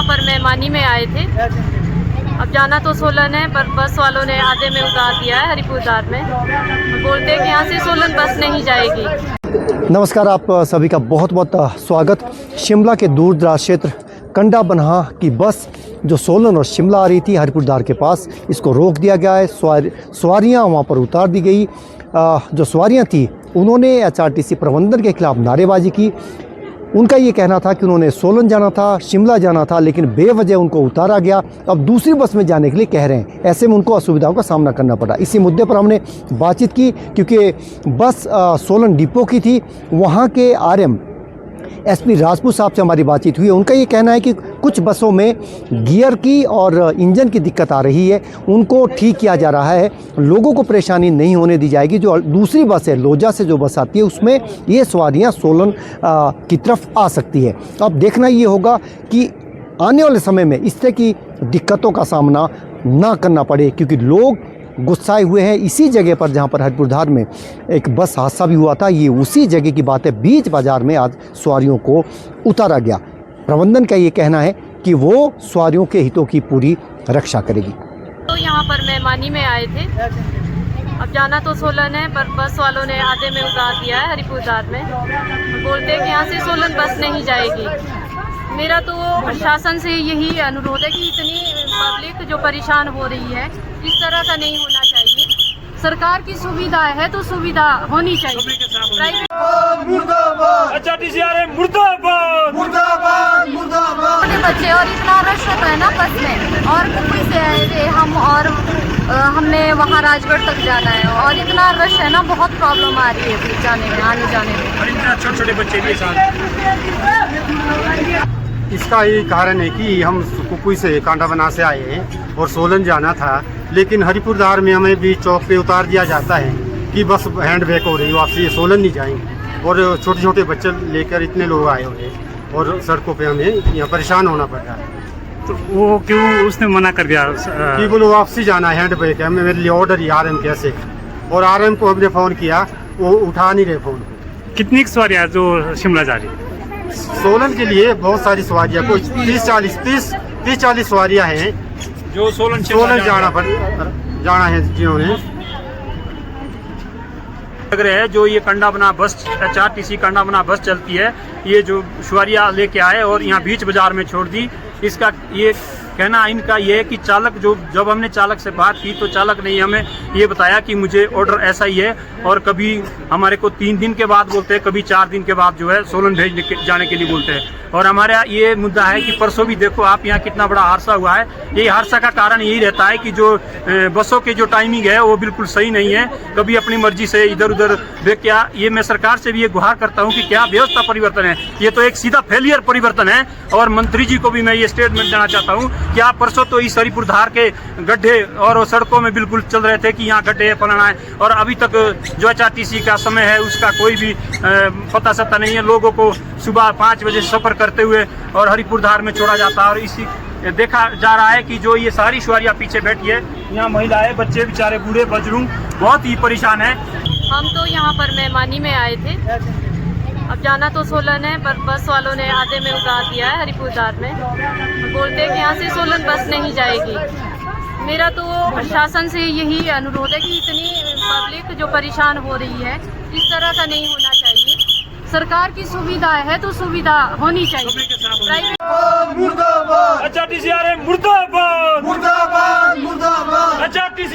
पर मेहमानी में आए थे। अब जाना तो सोलन है, पर बस वालों ने आधे में उतार दिया है हरिपुरधार में। बोलते हैं कि यहाँ से सोलन बस नहीं जाएगी। नमस्कार, आप सभी का बहुत बहुत स्वागत। शिमला के दूर दराज क्षेत्र कंडा बनहा की बस जो सोलन और शिमला आ रही थी हरिपुरधार के पास, इसको रोक दिया गया है। सवारियाँ वहाँ पर उतार दी गई। जो सवारियाँ थी उन्होंने एचआरटीसी प्रबंधन के खिलाफ नारेबाजी की। उनका ये कहना था कि उन्होंने सोलन जाना था, शिमला जाना था, लेकिन बेवजह उनको उतारा गया। अब दूसरी बस में जाने के लिए कह रहे हैं। ऐसे में उनको असुविधाओं का सामना करना पड़ा। इसी मुद्दे पर हमने बातचीत की, क्योंकि बस सोलन डिपो की थी। वहाँ के आरएम एसपी राजपूत साहब से हमारी बातचीत हुई। उनका ये कहना है कि कुछ बसों में गियर की और इंजन की दिक्कत आ रही है, उनको ठीक किया जा रहा है। लोगों को परेशानी नहीं होने दी जाएगी। जो दूसरी बस है, लोजा से जो बस आती है, उसमें ये सवारियां सोलन की तरफ आ सकती है। अब देखना ये होगा कि आने वाले समय में इस तरह की दिक्कतों का सामना ना करना पड़े, क्योंकि लोग गुस्साए हुए हैं। इसी जगह पर जहां पर हरिपुरधार में एक बस हादसा भी हुआ था, ये उसी जगह की बात है। बीच बाजार में आज सवारियों को उतारा गया। प्रबंधन का ये कहना है कि वो सवारियों के हितों की पूरी रक्षा करेगी। तो यहाँ पर मेहमानी में आए थे। अब जाना तो सोलन है, पर बस वालों ने आधे में उतार दिया है हरिपुरधार में। बोलते हैं कि यहाँ से सोलन बस नहीं जाएगी। मेरा तो प्रशासन से यही अनुरोध है कि इतनी पब्लिक जो परेशान हो रही है, इस तरह का नहीं होना चाहिए। सरकार की सुविधा है तो सुविधा होनी चाहिए। प्राइवेट एचआरटीसी मुर्दाबाद मुर्दाबाद मुर्दाबाद। छोटे बच्चे और इतना रश होता है ना बस में, और मुंबई से आए थे हम, और हमने वहाँ राजगढ़ तक जाना है, और इतना रश है ना, बहुत प्रॉब्लम आ रही है फिर जाने में, आने जाने में। और इतना छोटे छोटे बच्चे भी साथ। इसका ये कारण है कि हम कुकुई से कांडा बना से आए हैं और सोलन जाना था, लेकिन हरिपुरधार में हमें भी चौक पे उतार दिया जाता है कि बस हैंड ब्रेक हो रही है, वापसी सोलन नहीं जाएंगे। और छोटे छोटे बच्चे लेकर इतने लोग आए हुए हैं और सड़कों पे हमें यहाँ परेशान होना पड़ रहा है। तो वो क्यों उसने मना कर दिया कि बोलो वापसी जाना है, हैंड ब्रेक है। मेरे लिए ऑर्डर ही आरएम कैसे, और आरएम को हमने फ़ोन किया, वो उठा नहीं रहे फ़ोन को। कितनी सवारियाँ जो शिमला जा रही है? सोलन के लिए बहुत सारी सवारियाँ, कुछ 30-40 सवारियाँ हैं जो सोलन जाना है जिन्होंने। लग रहा है जो ये कंडा बना बस, एचआरटीसी कंडा बना बस चलती है, ये जो सवारियाँ लेके आए और यहाँ बीच बाजार में छोड़ दी। इसका ये कहना इनका ये है कि चालक जब हमने चालक से बात की तो चालक ने हमें ये बताया कि मुझे ऑर्डर ऐसा ही है, और कभी हमारे को 3 दिन के बाद बोलते हैं, कभी 4 दिन के बाद जो है सोलन जाने के लिए बोलते हैं। और हमारा ये मुद्दा है कि परसों भी देखो आप, यहाँ कितना बड़ा हादसा हुआ है। ये हादसा का कारण यही रहता है कि जो बसों की जो टाइमिंग है वो बिल्कुल सही नहीं है। कभी अपनी मर्जी से इधर उधर क्या, ये मैं सरकार से भी ये गुहार करता हूँ कि क्या व्यवस्था परिवर्तन है, ये तो एक सीधा फेलियर परिवर्तन है। और मंत्री जी को भी मैं ये स्टेटमेंट देना चाहता हूँ कि आप परसों तो इस हरिपुरधार के गड्ढे और सड़कों में बिल्कुल चल रहे थे कि यहाँ गड्ढे फलाना है, और अभी तक जो एचआरटीसी का समय है उसका कोई भी पता सत्ता नहीं है। लोगों को सुबह 5 बजे सफ़र करते हुए और हरिपुरधार में छोड़ा जाता है। और इसी देखा जा रहा है कि जो ये सारी सवारियाँ पीछे बैठी है, यहाँ महिलाएं, बच्चे, बेचारे बूढ़े बुजुर्ग बहुत ही परेशान है। हम तो यहाँ पर मेहमानी में आए थे। अब जाना तो सोलन है, पर बस वालों ने आधे में उतार दिया है हरिपुरधार में। बोलते हैं कि यहाँ से सोलन बस नहीं जाएगी। मेरा तो प्रशासन से यही अनुरोध है कि इतनी पब्लिक जो परेशान हो रही है, इस तरह का नहीं होना चाहिए। सरकार की सुविधा है तो सुविधा होनी चाहिए। प्राइवेट एचआरटीसी मुर्दाबाद मुर्दाबाद मुर्दाबाद। एचआरटीसी